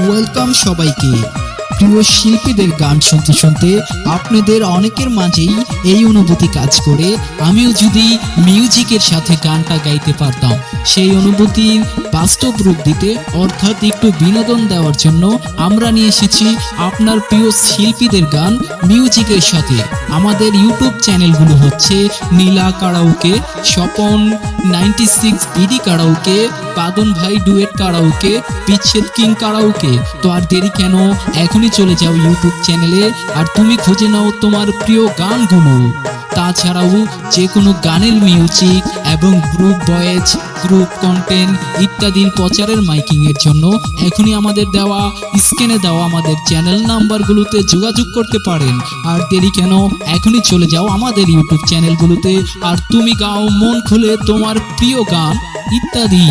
Welcome সবাইকে। প্রিয় শিল্পীদের গান শুনতে শুনতে আপনাদের অনেকের মাঝেই এই অনুভূতি কাজ করে, আমিও যদি মিউজিকের সাথে গানটা গাইতে পারতাম। সেই অনুভূতির বাস্তব রূপ দিতে অর্থাৎ একটু বিনোদন দেওয়ার জন্য আমরা নিয়ে এসেছি আপনার প্রিয় শিল্পীদের গান মিউজিকের সাথে। আমাদের ইউটিউব চ্যানেলগুলো হচ্ছে নীলা কারাওকে, স্বপন 96 বিডি কারাওকে, বাদন ভাই ডুয়েট কারাওকে, বিচ্ছেদ কিং কারাওকে। তো আর দেরি কেন, এখনই চলে যাও ইউটিউব চ্যানেলে আর তুমি খুঁজে নাও তোমার প্রিয় গানগুলো। তাছাড়াও যে কোনো গানের মিউজিক এবং গ্রুপ ভয়েস, গ্রুপ কন্টেন্ট ইত্যাদির প্রচারের মাইকিং এর জন্য এখনই আমাদের দেওয়া স্ক্রিনে দেওয়া আমাদের চ্যানেল নাম্বারগুলোতে যোগাযোগ করতে পারেন। আর দেরি কেন, এখনই চলে যাও আমাদের ইউটিউব চ্যানেলগুলোতে আর তুমি গাও মন খুলে তোমার প্রিয় গান ইত্যাদি।